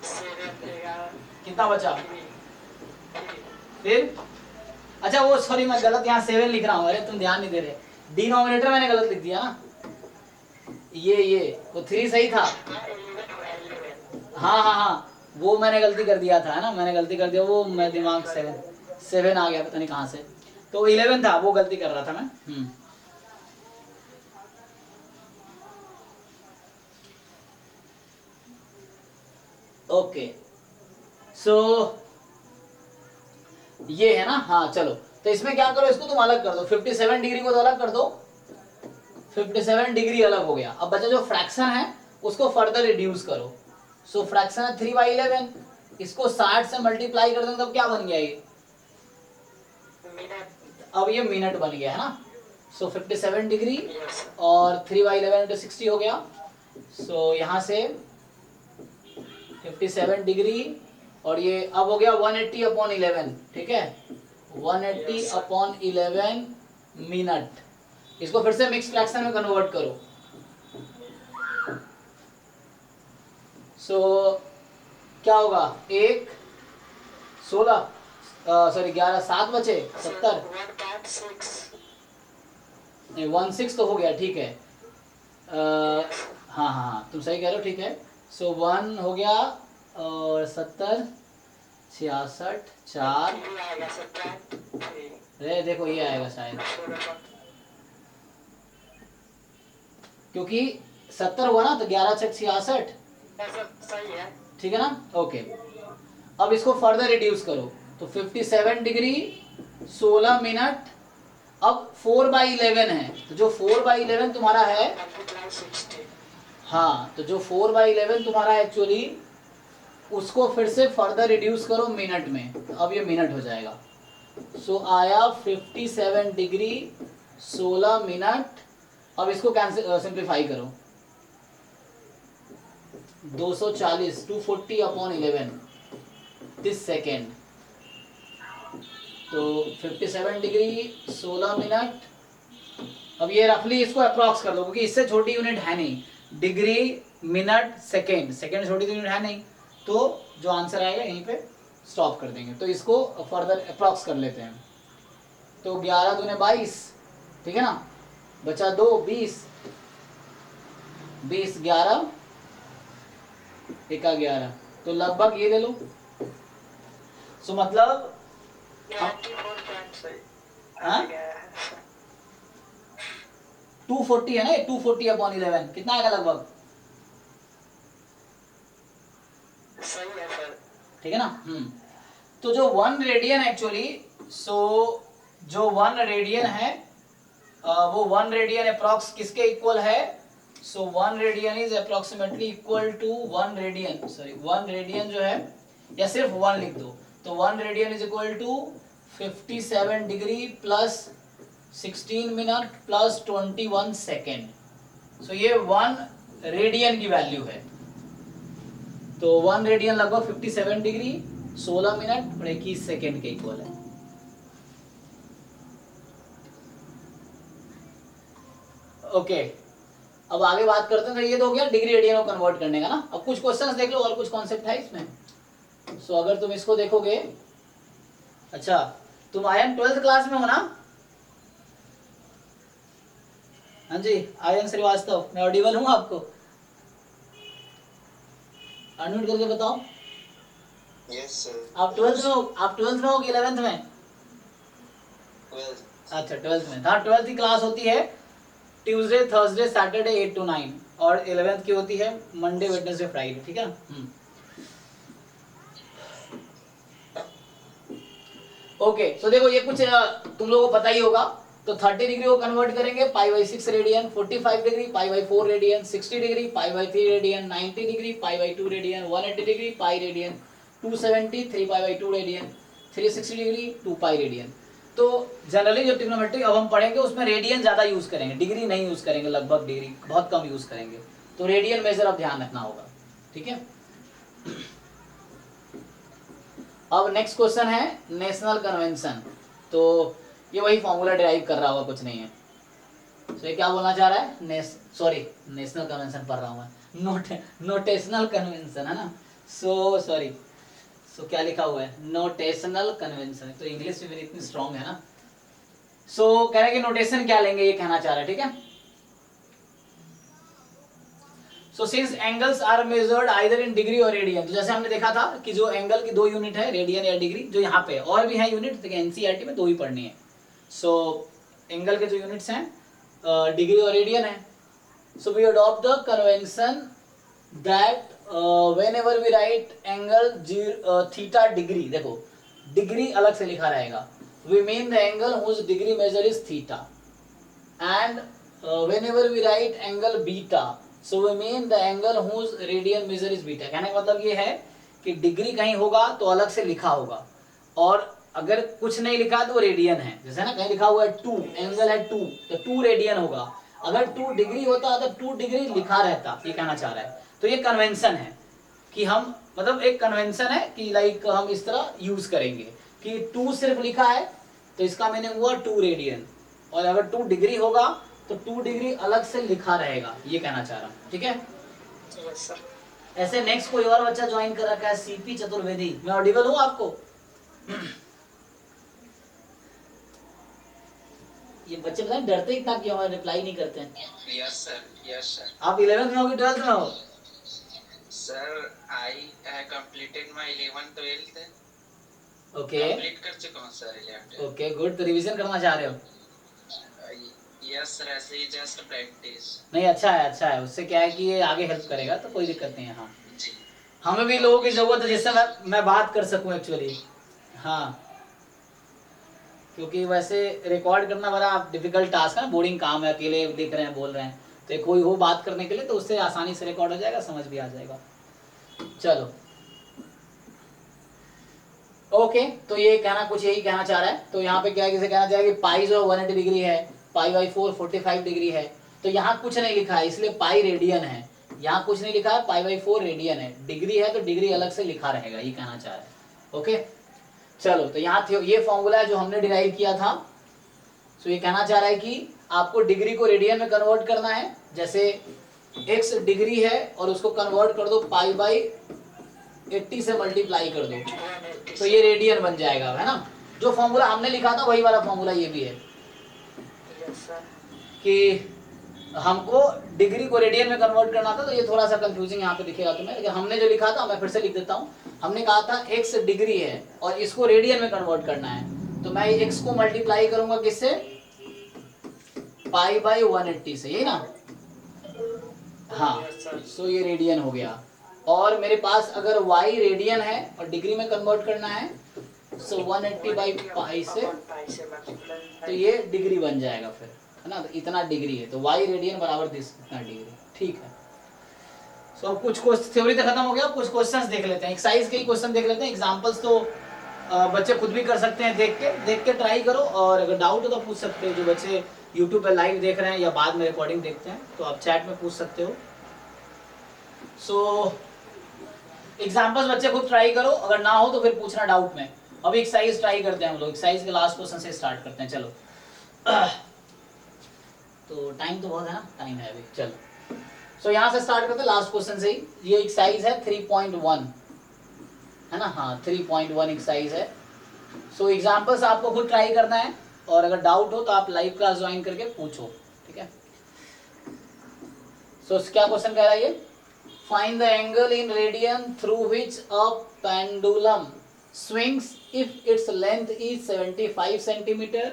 7 देगा, कितना बचा 3। फिर, अच्छा वो सॉरी मैं गलत यहाँ 7 लिख रहा हूँ, अरे तुम ध्यान नहीं दे रहे, डिनोमिनेटर मैंने गलत लिख दिया ना, ये वो 3 सही था, हाँ वो मैंने गलती कर दिया था, है ना, मैंने गलती कर दिया, वो मैं दिमाग 7 आ गया पता नहीं कहाँ से, तो 11 था, वो गलती कर रहा था मैं। ओके, सो ये है ना, हाँ चलो, तो इसमें क्या करो, इसको तुम अलग कर दो, 57 डिग्री को तो अलग कर दो, 57 डिग्री अलग हो गया। अब बचा जो फ्रैक्शन है उसको फर्दर रिड्यूस करो। सो फ्रैक्शन है 3/11, इसको 60 से मल्टीप्लाई कर दें तब क्या बन गया ये, मिनट। अब ये मिनट बन गया है ना। सो 57 डिग्री यस और 3/11 into 60 हो गया। सो यहाँ से 57 डिग्री और ये अब हो गया 180 अपॉन 11, ठीक है, 180 Yes. Upon 11 minute. इसको फिर से मिक्स फ्रैक्शन में कन्वर्ट करो। सो क्या होगा, 1 16 सॉरी 11 7 बचे 70, 1.6। नहीं 16 तो हो गया, ठीक है। हाँ हाँ हाँ तुम सही कह रहे हो, ठीक है। सो 1 हो गया और 70 66 4, थ्री आएगा सर, 0.3। अरे देखो ये आएगा शायद, क्योंकि 70 हुआ ना तो 11 6 66, सही है। ठीक है ना, ओके। अब इसको फर्दर रिड्यूस करो तो 57 डिग्री 16 मिनट। अब 4/11 है तो जो 4/11 तुम्हारा है, मल्टीप्लाई 60। हाँ तो जो 4/11 तुम्हारा एक्चुअली उसको फिर से फर्दर रिड्यूस करो मिनट में, तो अब ये मिनट हो जाएगा। सो आया 57 डिग्री 16 मिनट। अब इसको कैंसिल सिंप्लीफाई करो, 240 240 अपॉन 11 दिस सेकेंड। तो 57 डिग्री 16 मिनट। अब ये रफली इसको अप्रॉक्स कर दो क्योंकि इससे छोटी यूनिट है नहीं, डिग्री मिनट सेकेंड, सेकेंड छोटी यूनिट है नहीं, तो जो आंसर आएगा यहीं पे स्टॉप कर देंगे। तो इसको फर्दर अप्रॉक्स कर लेते हैं। तो 11 दूने 22, ठीक है ना, बचा 2 20 20 11 एका 11, तो लगभग ये ले लो। सो मतलब 94.6 हाँ? 240 है ना, 240 अपॉन 11 कितना आएगा लगभग, सही है सर। ठीक है ना। तो जो 1 रेडियन एक्चुअली, सो जो 1 रेडियन है वो 1 रेडियन अप्रॉक्स किसके इक्वल है, so 1 radian is approximately equal to 1 radian, sorry 1 radian जो है, या सिर्फ 1 लिख दो, तो 1 radian is equal to 57 degree plus 16 minute plus 21 second. So ये 1 रेडियन की वैल्यू है। तो 1 रेडियन लगभग 57 डिग्री 16 मिनट और 21 सेकेंड के इक्वल है। ओके अब आगे बात करते हैं। तो ये तो हो गया डिग्री रेडियन को कन्वर्ट करने का ना। अब कुछ क्वेश्चंस देख लो और कुछ कॉन्सेप्ट है इसमें। सो अगर तुम इसको देखोगे, अच्छा तुम आयन 12th क्लास में हो ना, हाँ जी आयन श्रीवास्तव, मैं ऑडिबल हूँ आपको, अनम्यूट करके बताओ। Yes sir. आप 12th में हो, आप 12th में हो कि 11th में, 12th। अच्छा 12th में, हाँ 12th की क्लास होती है ट्यूसडे थर्सडे सैटरडे 8 to 9 और 11th की होती है मंडे वेडनेसडे फ्राइडे, ठीक है ना। ओके सो देखो ये कुछ तुम लोगों को पता ही होगा। तो 30 डिग्री को कन्वर्ट करेंगे π/6 radian, 45 degree π/4 radian, 60 degree π/3 radian, 90 degree π/2 radian, 180 degree pi radian, 270 3π/2 radian, 360 degree 2π radian. तो जनरली जो ट्रिग्नोमेट्री अब हम पढ़ेंगे उसमें रेडियन ज्यादा यूज करेंगे, डिग्री नहीं यूज करेंगे, लगभग डिग्री बहुत कम यूज करेंगे। तो रेडियन मेजर अब ध्यान रखना होगा, ठीक है। अब नेक्स्ट क्वेश्चन है नेशनल कन्वेंशन। तो ये वही फॉर्मूला डिराइव कर रहा होगा, कुछ नहीं है। तो ये क्या बोलना चाह रहा है, सॉरी नेशनल कन्वेंशन पढ़ रहा हूँ मैं, नोटेशनल कन्वेंशन है ना। सो सॉरी, सो क्या लिखा हुआ है, नोटेशनल कन्वेंशन। तो इंग्लिश भी मेरी इतनी स्ट्रांग है ना। सो कह रहे हैं कि नोटेशन क्या लेंगे, ये कहना चाह रहा है, ठीक है। So since angles are measured either in degree और रेडियन, तो जैसे हमने देखा था कि जो एंगल की 2 यूनिट है, रेडियन या डिग्री, जो यहाँ पे और भी है यूनिट, लेकिन एनसीईआरटी में 2 ही पढ़नी है। सो एंगल के जो यूनिट्स हैं डिग्री और रेडियन है। So we adopt the convention that whenever we write angle theta degree, देखो डिग्री अलग से लिखा रहेगा, we mean the angle whose degree measure is theta and whenever we write angle beta, so we mean the angle whose radian measure is beta. कहने का मतलब ये है कि डिग्री कहीं होगा तो अलग से लिखा होगा, और अगर कुछ नहीं लिखा तो वो रेडियन है. जैसे ना कहीं लिखा हुआ है 2, एंगल है 2, तो 2 रेडियन होगा. अगर 2 डिग्री होता तो 2 डिग्री लिखा रहता, ये कहना चाह रहा है. तो ये कन्वेंशन है कि हम, मतलब एक कन्वेंशन है कि लाइक हम इस तरह यूज करेंगे कि 2 सिर्फ लिखा है तो इसका मीनिंग हुआ 2 रेडियन, और अगर 2 डिग्री होगा तो 2 डिग्री अलग से लिखा रहेगा, ये कहना चाह रहा हूँ. ठीक है. Yes sir. ऐसे नेक्स्ट कोई और बच्चा ज्वाइन कर रखा है, सीपी चतुर्वेदी. मैं ऑडिबल हूँ आपको? ये बच्चे पता नहीं डरते इतना क्यों है, रिप्लाई नहीं करते हैं. Yes, sir. Yes, sir. आप 11th में हो कि 12th में हो? Sir, I have completed my 11th, 12th. Okay Complete कर चुका हूँ sir 11th. Okay good. तो रिवीजन करना चाह रहे हो? Yes, sir. ऐसे ही just practice. नहीं, अच्छा है, अच्छा है. उससे क्या है कि ये आगे हेल्प करेगा, तो कोई दिक्कत नहीं है. हाँ, जी. हमें भी लोगों की जरूरत है जिससे मैं बात कर सकूं एक्चुअली. हाँ, क्योंकि वैसे रिकॉर्ड करना बड़ा डिफिकल्ट टास्क है, बोरिंग काम है. अकेले दिख रहे हैं, बोल रहे हैं, तो कोई हो बात करने के लिए तो उससे आसानी से रिकॉर्ड हो जाएगा, समझ भी आ जाएगा. चलो ओके. तो ये कहना कुछ यही कहना चाह रहा है. तो यहाँ पे क्या है, किसे कहना चाह रहा है कि पाई जो 180 डिग्री है, पाई बाई 4 45 डिग्री है. तो यहाँ कुछ नहीं लिखा है इसलिए पाई रेडियन है. यहाँ कुछ नहीं लिखा है, पाई बाई 4 रेडियन है. डिग्री है तो डिग्री अलग से लिखा रहेगा, ये कहना चाह रहा है. ओके चलो. तो यहाँ ये फॉर्मूला है जो हमने डिराइव किया था. सो ये कहना चाह रहा है कि आपको डिग्री को रेडियन में कन्वर्ट करना है. जैसे x डिग्री है और उसको कन्वर्ट कर दो पाई बाई 80 से मल्टीप्लाई कर दो, तो ये रेडियन बन जाएगा, है ना. जो फॉर्मूला हमने लिखा था वही वाला फॉर्मूला ये भी है यस सर. कि हमको डिग्री को रेडियन में कन्वर्ट करना था. तो ये थोड़ा सा कंफ्यूजिंग यहाँ पे दिखेगा तुम्हें, लेकिन हमने जो लिखा था मैं फिर से लिख देता हूँ. हमने कहा था x डिग्री है और इसको रेडियन में कन्वर्ट करना है, तो मैं x को मल्टीप्लाई करूंगा किससे, पाई बाई 180 से, यही ना. हाँ, सो ये रेडियन हो गया. और मेरे पास अगर y रेडियन है और डिग्री में कन्वर्ट करना है, सो 180 बाई पाई से, तो ये डिग्री बन जाएगा फिर, है ना. तो इतना डिग्री है तो y रेडियन बराबर दिस इतना डिग्री. ठीक है. सो अब कुछ थ्योरी तो खत्म हो गया, कुछ क्वेश्चंस देख लेते हैं. एक्सरसाइज के ही क्वेश्चन देख लेते हैं. एग्जांपल्स तो बच्चे खुद भी कर सकते हैं, देख के ट्राई करो. और अगर डाउट हो तो पूछ सकते हो. जो बच्चे यूट्यूब पे लाइव देख रहे हैं या बाद में रिकॉर्डिंग देखते हैं तो आप चैट में पूछ सकते हो. सो एग्जांपल्स बच्चे खुद ट्राई करो, अगर ना हो तो फिर पूछना डाउट में. अभी एक्सरसाइज ट्राई करते हैं हम लोग. एक्सरसाइज के लास्ट क्वेश्चन से स्टार्ट करते हैं. चलो तो टाइम तो बहुत है ना, टाइम है अभी. चलो सो यहाँ से स्टार्ट करते हैं लास्ट क्वेश्चन से ही. ये एक्सरसाइज है 3.1, है ना. हाँ 3.1 एक्सरसाइज है. सो एग्जांपल्स आपको खुद ट्राई करना है, और अगर डाउट हो तो आप लाइव क्लास ज्वाइन करके पूछो. ठीक है. सो क्या क्वेश्चन कह रहा है ये, find the angle in radian through which a pendulum swings if its length is 75 centimeter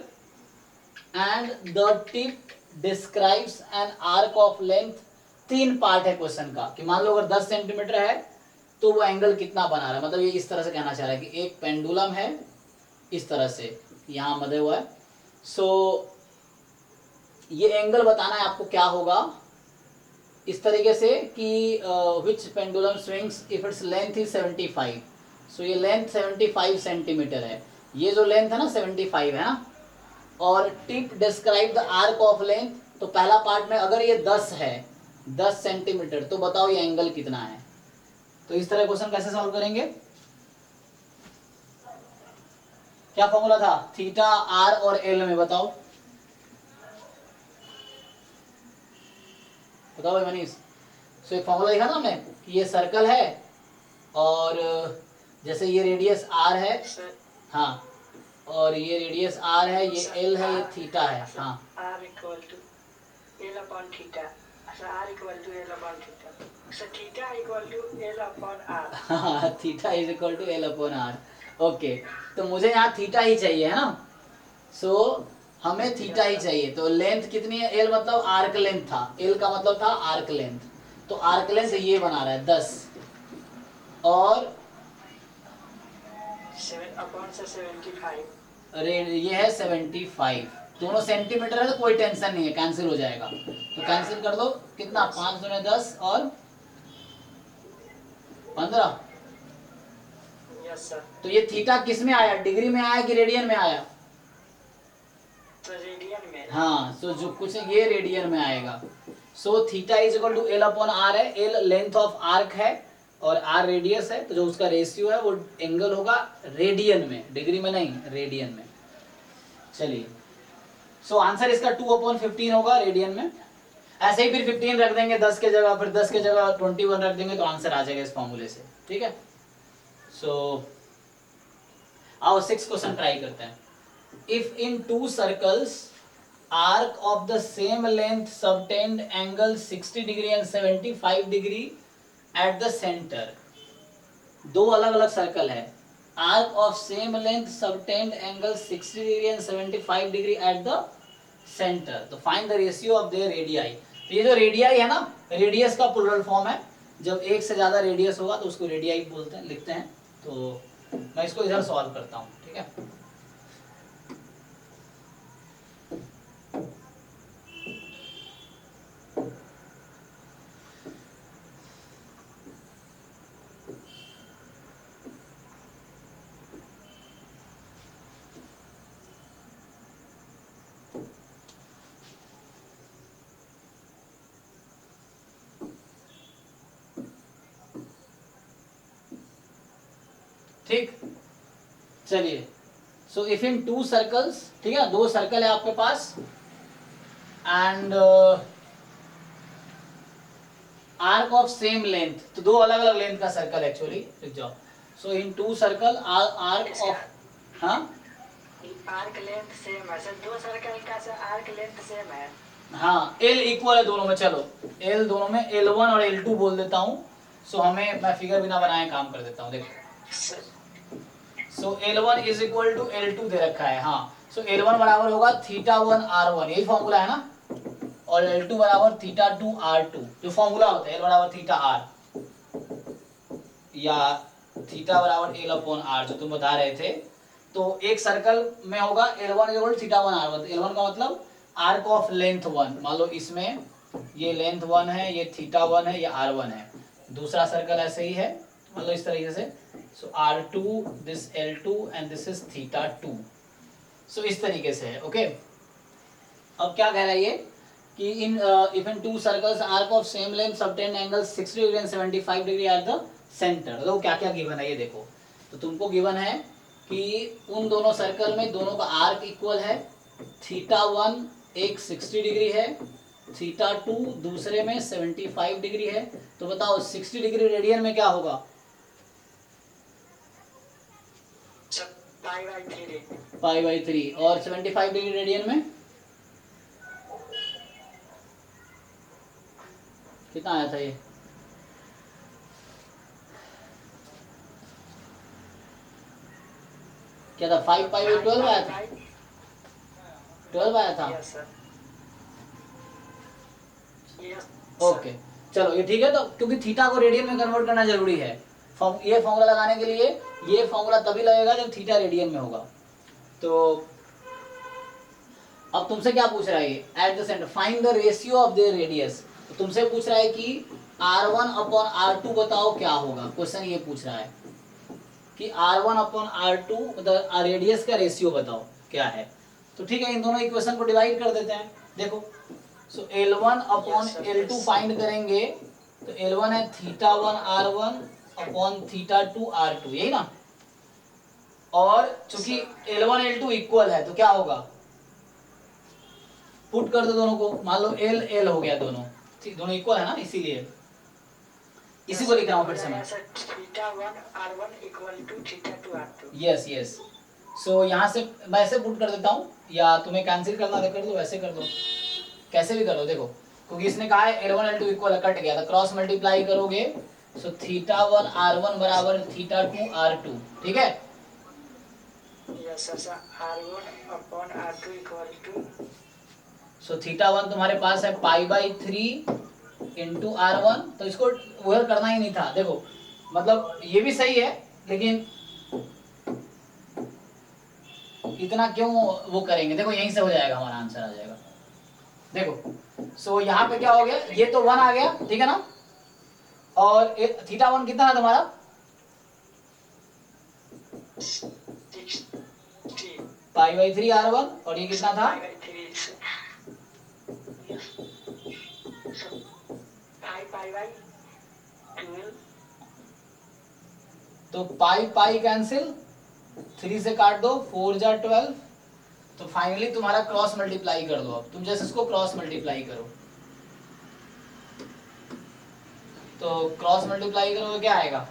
and the tip describes an arc of length. 3 part है क्वेश्चन का कि मान लो अगर 10 सेंटीमीटर है तो वो एंगल कितना बना रहा है. मतलब ये इस तरह से कहना चाह रहा है कि एक पेंडुलम है इस तरह से, यहाँ मदे हुआ है. सो ये एंगल बताना है आपको क्या होगा इस तरीके से कि which pendulum swings if its length is 75. So ये लेंथ 75 सेंटीमीटर है. ये जो लेंथ है ना 75 है ना. और tip describe the arc of length. तो पहला पार्ट में अगर ये 10 है, 10 सेंटीमीटर, तो बताओ ये एंगल कितना है. तो इस तरह क्वेश्चन कैसे सॉल्व करेंगे, क्या फॉर्मूला था थीटा आर और एल में, बताओ भाई मनीष. सो एक फॉर्मूला लिखा था हमने कि ये सर्कल है और जैसे ये रेडियस आर है, हाँ, और ये रेडियस आर है, ये एल है, ये थीटा है. हाँ r equal to l upon theta. So r equal to l upon theta. So theta equal to l upon r. हाँ theta is equal to L upon R. Okay, तो मुझे यहाँ थीटा ही चाहिए, है ना. सो हमें थीटा ही चाहिए. तो लेंथ कितनी है, एल मतलब आर्क लेंथ था, एल का मतलब था आर्क लेंथ. तो आर्क लेंथ ये बना रहा है 10 और 7 upon से 75. ये है 75. दोनों सेंटीमीटर है तो कोई टेंशन नहीं है, कैंसिल हो जाएगा। तो कैंसिल कर दो, कितना 5 दूने 10 और 15। Yes sir. तो ये थीटा किस में आया, डिग्री में आया कि रेडियन में आया? तो रेडियन में। हाँ, सो जो कुछ है ये रेडियन में आएगा। So theta is equal to L upon R है, एल लेंथ ऑफ आर्क है और आर रेडियस है, तो जो उसका रेशियो है वो एंगल होगा रेडियन में, डिग्री में नहीं, रेडियन में। चलिए, सो आंसर इसका 2/15 होगा रेडियन में। ऐसे ही फिर 15 रख देंगे 10 के जगह, फिर 10 के जगह 21 रख देंगे तो आंसर आ जाएगा इस फॉर्मूले से, ठीक है। सो आओ 6 क्वेश्चन ट्राई करते हैं। If in 2 circles arc of the same length subtend angle 60 degree and 75 degree at the center, दो अलग अलग सर्कल है, arc of same length subtend angle 60 degree and 75 degree at the center, तो find the ratio of their radii। तो ये जो radii है ना, रेडियस का प्लूरल फॉर्म है, जब एक से ज्यादा रेडियस होगा तो उसको रेडियाई बोलते हैं, लिखते हैं। तो मैं इसको इधर सॉल्व करता हूँ, ठीक है। ठीक, चलिए। सो इफ इन 2 सर्कल्स, ठीक है, 2 सर्कल है आपके पास and arc of same length, तो दो अलग अलग लेंथ का सर्कल एक्चुअली, लिख जाओ। सो इन 2 सर्कल आर्क ऑफ, हाँ आर्क लेंथ सेम है सर, दो सर्कल का सर आर्क लेंथ सेम है। हाँ, एल इक्वल है दोनों में, चलो एल दोनों में L1 और L2 बोल देता हूँ। सो हमें, मैं फिगर बिना बनाए काम कर देता हूँ, देखो। So L1 is equal to L2 दे रखा है, हाँ। सो L1 बराबर होगा θ1 R1, यही फॉर्मूला है ना, और L2 बराबर θ2 R2, जो फॉर्मूला होता है L बराबर θR या θ बराबर L अपॉन R, जो तुम बता रहे थे। तो एक सर्कल में होगा L1 इक्वल θ1 R1, तो L1 का मतलब आर्क ऑफ लेंथ 1, मान लो इसमें ये लेंथ 1 है, ये θ1 है, ये R1 है। दूसरा सर्कल ऐसे ही है, मतलब इस तरीके से, so R2 this L2 and this is θ2, so इस तरीके से है, ओके। अब क्या कह रहा है ये कि in if in 2 circles arc of same length subtend angle 60 degree and 75 degree at the centre, तो क्या क्या गिवन है ये देखो। तो तुमको गिवन है कि उन दोनों सर्कल में दोनों का आर्क इक्वल है, θ1 एक 60 डिग्री है, θ2 दूसरे में 75 डिग्री है। तो बताओ 60 डिग्री रेडियन में क्या होगा? π/3, और 75 डिग्री रेडियन में कितना आया था ये? क्या था? 5π/12 आया था, 12 आया था। ओके, चलो ये ठीक है। तो क्योंकि थीटा को रेडियन में कन्वर्ट करना जरूरी है, ये फॉर्मूला लगाने के लिए, ये फॉर्मूला तभी लगेगा जब थीटा रेडियन में होगा। तो अब तुमसे क्या पूछ रहा है ये, eight the centre find the ratio of their radius. तो तुमसे पूछ रहा है कि R1 अपॉन R2 बताओ क्या होगा। क्वेश्चन ये पूछ रहा है कि R1 अपॉन R2 मतलब रेडियस का रेशियो बताओ क्या है। तो ठीक है, इन दोनों इक्वेशन को डिवाइड कर देते हैं। देखो, so L1 upon L2 find करेंगे, तो L1 है θ1 R1 अपॉन θ2 R2, यही ना। और चूंकि L1 L2 इक्वल है तो क्या होगा, पुट कर दो दोनों को, मान लो L L हो गया, दोनों ठीक, दोनों इक्वल है ना, इसीलिए इसी को लिख रहा हूँ फिर से मैं। यस यस, सो यहाँ से मैं ऐसे पुट कर देता हूँ, या तुम्हें कैंसिल करना है कर दो, वैसे कर दो, कैसे भी कर लो। देखो, क्योंकि इसने कहा है L1 L2 इक्वल है, कट गया, तो क्रॉस मल्टीप्लाई करोगे, सो θ1 R1 बराबर θ2 R2, ठीक है। सो θ1 तुम्हारे पास है π/3 इंटू R1, तो इसको उधर करना ही नहीं था। देखो, मतलब ये भी सही है, लेकिन इतना क्यों वो करेंगे, देखो यहीं से हो जाएगा, हमारा आंसर आ जाएगा। देखो सो यहाँ पे क्या हो गया, ये तो 1 आ गया, ठीक है ना, और थीटा 1 कितना है तुम्हारा, 60 π/3 r1, और ये कितना था, तो पाई कैंसिल, 3 से काट दो, 4 जा 12, तो फाइनली तुम्हारा क्रॉस मल्टीप्लाई कर दो। अब तुम जैसे इसको क्रॉस मल्टीप्लाई करो, तो क्रॉस मल्टीप्लाई करोगे क्या आएगा,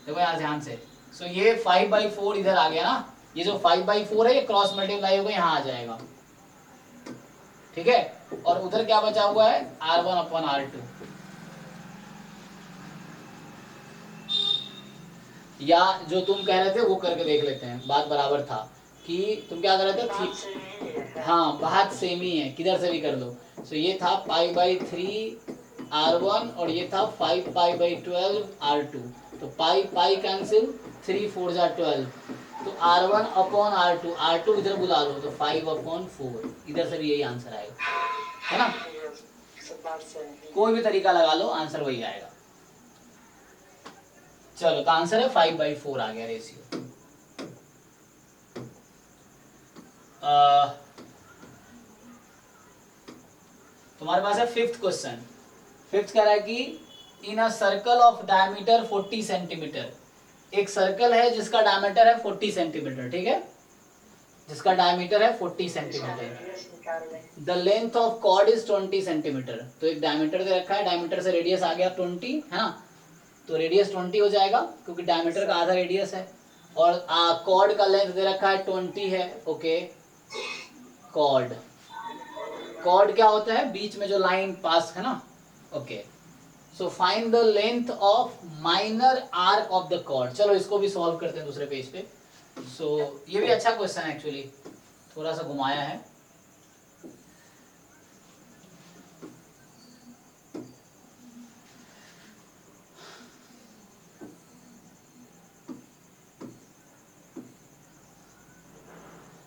देखो यहाँ ध्यान से, सो ये 5/4 इधर आ गया ना, ये जो 5/4 है ये क्रॉस मल्टीप्लाई होगा यहाँ आ जाएगा, ठीक है, और उधर क्या बचा हुआ है, r1/r2, या जो तुम कह रहे थे वो करके देख लेते हैं, बात बराबर था कि तुम क्या कर रहे थे, हाँ बात सेम ही है, किधर से भी कर लो। सो ये था π/3 r1 और ये था 5π/12 r2, तो पाई कैंसिल, 3 4 जा 12, तो r1/r2, r2 इधर बुला लो तो 5/4, इधर से भी यही आंसर आएगा, है ना, कोई भी तरीका लगा लो आंसर वही आएगा। चलो तो आंसर है 5/4 आ गया रेशियो। तुम्हारे पास है 5th क्वेश्चन। 5th कह रहा है कि in a circle of diameter 40 centimetre, एक सर्कल है जिसका डायमीटर है 40 सेंटीमीटर, ठीक है, जिसका डायमीटर है 40 centimetre, the length of chord is 20 centimetre, तो एक डायमीटर दे रखा है, डायमीटर से रेडियस आ गया 20, है ना, तो रेडियस 20 हो जाएगा क्योंकि डायमीटर का आधा रेडियस है, और कॉर्ड का लेंथ दे रखा है 20 है, ओके, कॉर्ड क्या होता है, बीच में जो लाइन पास है ना, okay, so find the length of minor arc of the chord. चलो इसको भी सॉल्व करते हैं दूसरे पेज पे। सो ये भी अच्छा क्वेश्चन है, एक्चुअली थोड़ा सा घुमाया है।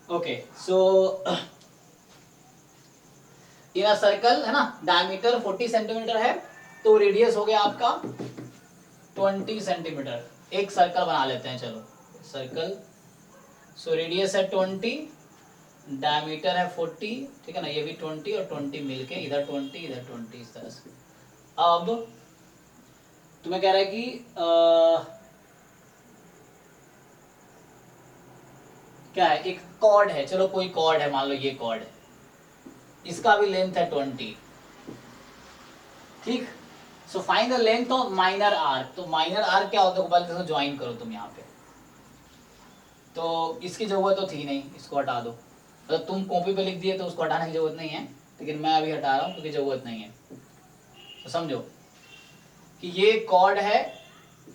Okay, so in a circle है ना, डायमीटर 40 सेंटीमीटर है, तो रेडियस हो गया आपका 20 सेंटीमीटर। एक सर्कल बना लेते हैं, चलो सर्कल, सो रेडियस है 20, डायमीटर है 40, ठीक है ना, ये भी 20 और 20 मिलके इधर 20 इधर 20, इस तरह से। अब तुम्हें कह रहा है कि क्या है, एक कॉर्ड है, चलो कोई कॉर्ड है, मान लो ये कॉर्ड है, इसका भी लेंथ है 20, ठीक, सो find the length of minor arc. तो माइनर आर्क क्या होता है, पहले इसको ज्वाइन करो तुम यहाँ पे, तो इसकी जरूरत तो थी नहीं, इसको हटा दो, तो तुम कॉपी पे लिख दिए तो उसको हटाने की जरूरत नहीं है, लेकिन मैं अभी हटा रहा हूँ क्योंकि जरूरत नहीं है। तो समझो कि ये कॉर्ड है,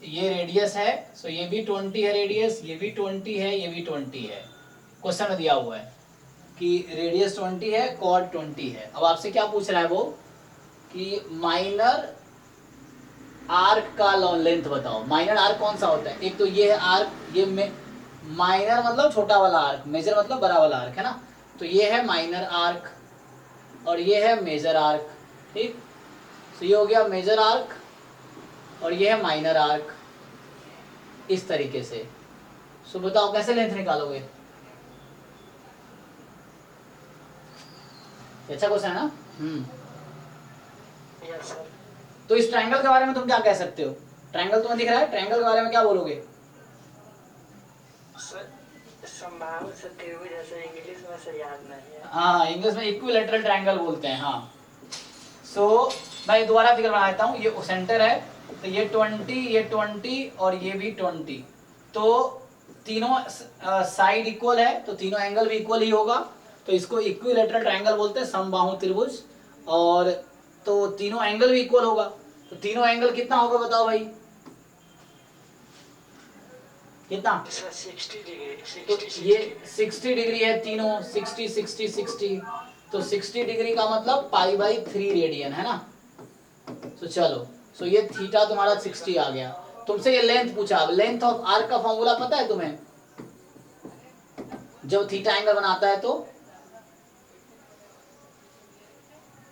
ये रेडियस है, सो ये भी 20 है रेडियस, ये भी 20 है, ये भी 20 है, क्वेश्चन में दिया हुआ है कि रेडियस 20 है, कॉर्ड 20 है। अब आपसे क्या पूछ रहा है वो कि माइनर आर्क का लेंथ बताओ। माइनर आर्क कौन सा होता है, एक तो ये है आर्क, ये माइनर मतलब छोटा वाला आर्क, मेजर मतलब बड़ा वाला आर्क, है ना, तो ये है माइनर आर्क और ये है मेजर आर्क, ठीक, तो ये हो गया मेजर आर्क और ये है माइनर आर्क, इस तरीके से। सो बताओ कैसे लेंथ निकालोगे, अच्छा क्वेश्चन है ना। Yes sir. तो इस ट्रायंगल के बारे में तुम क्या कह सकते हो, ट्रायंगल तुम्हें दिख रहा है, ट्रायंगल के बारे में क्या बोलोगे। सर संभाव से त्रिभुज जैसे इंग्लिश में से याद नहीं है। हाँ, इंग्लिश में इक्विलैटरल ट्रायंगल बोलते हैं, हाँ। सो मैं दोबारा फिगर बना देता हूँ, ये सेंटर है, तो ये 20, ये 20 और ये भी 20, तो तीनों साइड इक्वल है, तो तीनों एंगल भी इक्वल ही होगा, तो इसको इक्विलैटरल ट्रायंगल बोलते हैं, समबाहु त्रिभुज, और तो तीनों एंगल भी इक्वल होगा, तो तीनों एंगल कितना होगा बताओ भाई, कितना, 60 डिग्री। तो ये 60 डिग्री है तीनों, 60 60 60, तो 60 डिग्री का मतलब π/3 रेडियन है ना। तो चलो, सो ये थीटा तुम्हारा 60 आ गया, तुमसे ये लेंथ पूछा, लेंथ ऑफ आर्क का फॉर्मूला पता है तुम्हें जब थीटा एंगल बनाता है तो?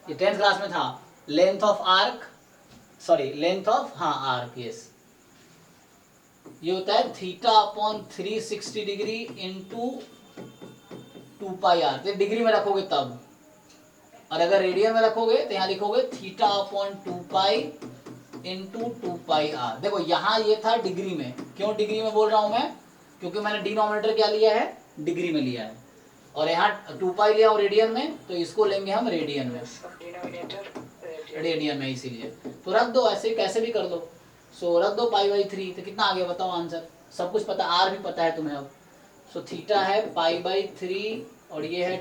ये 10th क्लास में था, length of arc, sorry length of, हाँ आर्क, यस, ये होता है theta upon 360 degree into 2 pi R. तो डिग्री में रखोगे तब, और अगर रेडियन में रखोगे तो यहाँ लिखोगे theta upon 2 pi into 2 pi R. देखो यहाँ ये था डिग्री में, क्यों डिग्री में बोल रहा हूं मैं, क्योंकि मैंने डिनोमिनेटर क्या लिया है, डिग्री में लिया है, और यहाँ 2 पाई लिया हूँ रेडियन में, तो इसको लेंगे हम रेडियन में, रेडियन में, इसीलिए तो रख दो, ऐसे कैसे भी कर दो। सो रख दो पाई बाई 3, तो कितना आ गया बताओ आंसर, सब कुछ पता, आर भी पता है तुम्हें अब। सो थीटा है पाई बाई 3 और ये है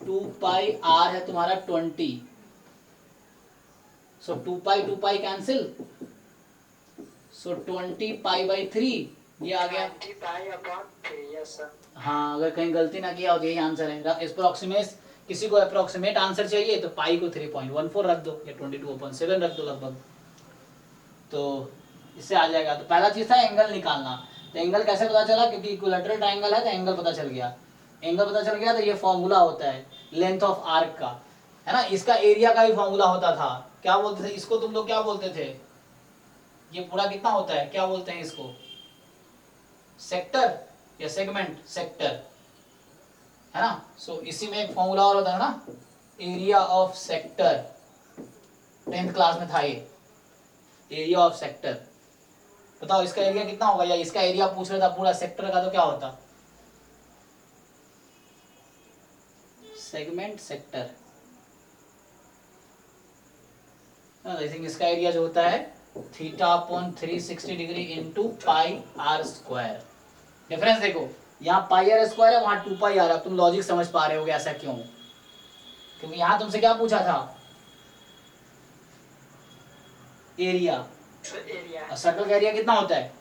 2 पाई आर है तुम्हारा 20। सो 2 pi cancel, so 20 pi by 3 ये आ गया। हाँ, अगर कहीं गलती ना किया हो तो यही आंसर है। अप्रोक्सीमेट, किसी को अप्रोक्सीमेट आंसर चाहिए तो पाई को 3.14 रख दो या 22/7 रख दो लगभग, तो इससे आ जाएगा। तो पहला चीज था एंगल निकालना। तो एंगल कैसे पता चला, क्योंकि इक्विलैटरल ट्रायंगल है तो एंगल पता चल गया। एंगल पता चल गया तो ये फॉर्मूला होता है लेंथ ऑफ आर्क का, है ना। इसका एरिया का भी फॉर्मूला होता था, क्या बोलते थे इसको तुम लोग, क्या बोलते थे, ये पूरा कितना होता है, क्या बोलते हैं इसको, सेक्टर या सेगमेंट, सेक्टर, है ना। सो इसी में एक फॉर्मूला और होता है ना, area of sector, 10th class में था ये, एरिया ऑफ सेक्टर। बताओ इसका एरिया कितना होगा, या इसका एरिया पूछ रहा था पूरा सेक्टर का, तो क्या होता, सेगमेंट, सेक्टर, आई थिंक इसका एरिया जो होता है theta upon 360 degree into pi R square. Difference देखो, यहाँ पाई आर स्क्वायर है, वहां 2 पाई आर। अब तुम लॉजिक समझ पा रहे होगे ऐसा क्यों, क्योंकि यहाँ तुमसे क्या पूछा था, एरिया, और सर्कल का एरिया कितना होता है,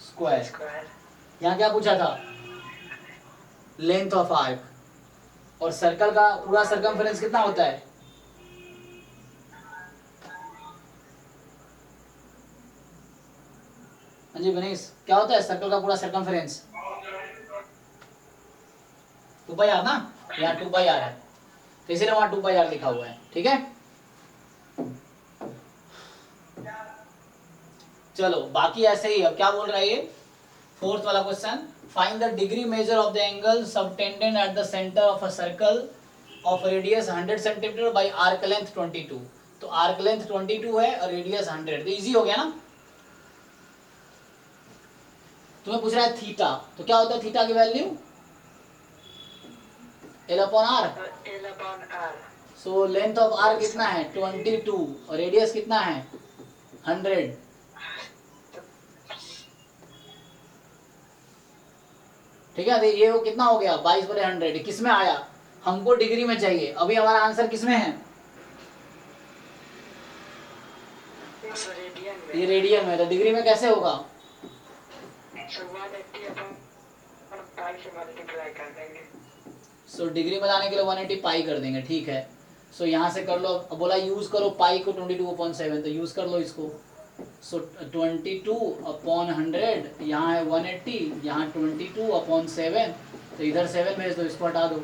स्क्वायर। यहाँ क्या पूछा था, लेंथ ऑफ आर्क, और सर्कल का पूरा सर्कमफेरेंस कितना होता है, हाँ जी बनीश, क्या होता है सर्कल का पूरा सर्कमफेरेंस, 2 पाई आर ना, यहाँ 2 पाई आर है, तो इसीलिए वहां 2 पाई आर लिखा हुआ है, ठीक है। चलो बाकी ऐसे ही। अब क्या बोल रहा है ये 4th वाला question, find the degree measure of the angle subtended at the centre of a circle of radius 100 centimetre bye arc length 22। तो आर्क लेंथ 22 है और रेडियस 100, तो इजी हो गया ना। तुम्हें पूछ रहा है थीटा, तो क्या होता है थीटा की value, L upon R. So length of R कितना है 22 और रेडियस कितना है 100। ठीक है, तो ये वो कितना हो गया 22/100। किस में आया, हमको डिग्री में चाहिए, अभी हमारा आंसर किस में है, ये रेडियन में, तो डिग्री में कैसे होगा, सो डिग्री में लाने के लिए 180 पाई कर देंगे, ठीक है। सो यहाँ से कर लो, अब बोला यूज करो पाई को 22/7, तो यूज कर लो इसको। सो 22/100, यहाँ है 180, यहाँ 22/7, तो इधर 7 भेज दो, इसको हटा दो,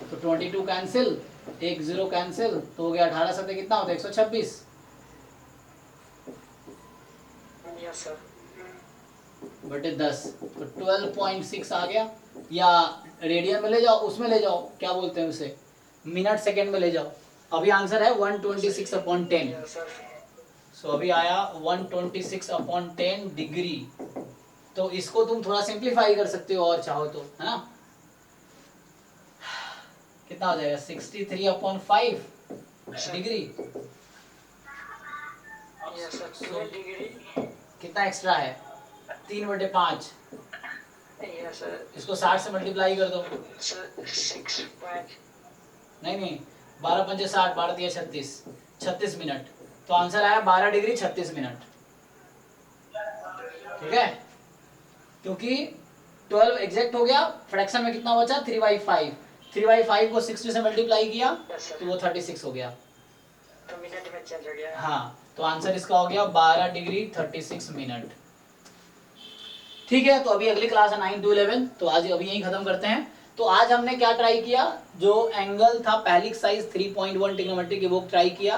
तो 22 कैंसिल, 1 0 कैंसिल, तो हो गया 18 7 कितना होता है 126 बटे 10, तो 12.6 आ गया। या रेडियन में ले जाओ, उसमें ले जाओ, क्या बोलते हैं उसे, मिनट सेकेंड में ले जाओ। अभी आंसर है 126/10। सो अभी आया 126/10 डिग्री। तो इसको तुम थोड़ा सिंप्लीफाई कर सकते हो और चाहो तो, है ना। कितना हो जाएगा 63/5 डिग्री। कितना एक्स्ट्रा है 3/5। इसको 60 से मल्टीप्लाई कर दो। नहीं 12 पंजे 60, 12 दिया 36 मिनट। तो आंसर आया 12 डिग्री 36 मिनट। ठीक है, क्योंकि 12 एग्जैक्ट हो गया, फ्रैक्शन में कितना बचा 3/5। 3/5 को 60 से मल्टीप्लाई किया तो वो 36 हो गया। तो मिनट में चेंज हो गया। हाँ, तो आंसर इसका हो गया 12 डिग्री 36 मिनट। ठीक है, तो अभी अगली क्लास है 9 to 11, तो आज अभी यहीं खत्म करते हैं। तो आज हमने क्या ट्राई किया, जो एंगल था पहली एक्सरसाइज 3.1 ट्रिग्नोमेट्री की वो ट्राई किया।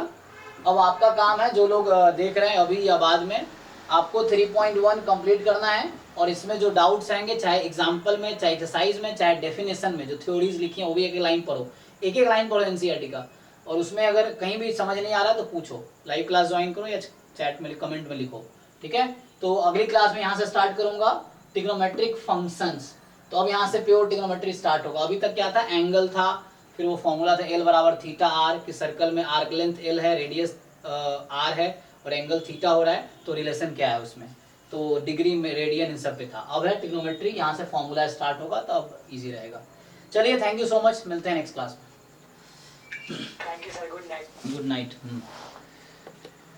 अब आपका काम है, जो लोग देख रहे हैं अभी या बाद में, आपको 3.1 कंप्लीट करना है। और इसमें जो डाउट्स रहेंगे, चाहे एग्जाम्पल में, चाहे एक्सरसाइज में, चाहे डेफिनेशन में, जो थ्योरीज लिखी हैं वो भी एक एक लाइन पढ़ो, एक एक लाइन पढ़ो एनसीईआरटी का। और उसमें अगर कहीं भी समझ नहीं आ रहा तो पूछो, लाइव क्लास ज्वाइन करो या चैट में कमेंट में लिखो, ठीक है। तो अगली क्लास में यहाँ से स्टार्ट करूंगा ट्रिग्नोमेट्रिक फंक्शंस। तो अब यहाँ से प्योर ट्रिग्नोमेट्री स्टार्ट होगा। अभी तक क्या था, एंगल था, फिर वो फॉर्मूला था एल बराबर थीटा आर, कि सर्कल में आर्क लेंथ एल है, रेडियस आर है और एंगल थीटा हो रहा है, तो रिलेशन क्या है उसमें, तो डिग्री में, रेडियन, इन सब पे था। अब है ट्रिग्नोमेट्री, यहाँ से फॉर्मूला स्टार्ट होगा, तो अब ईजी रहेगा। चलिए, थैंक यू सो मच, मिलते हैं नेक्स्ट क्लास में। Thank you sir, good night. Good night.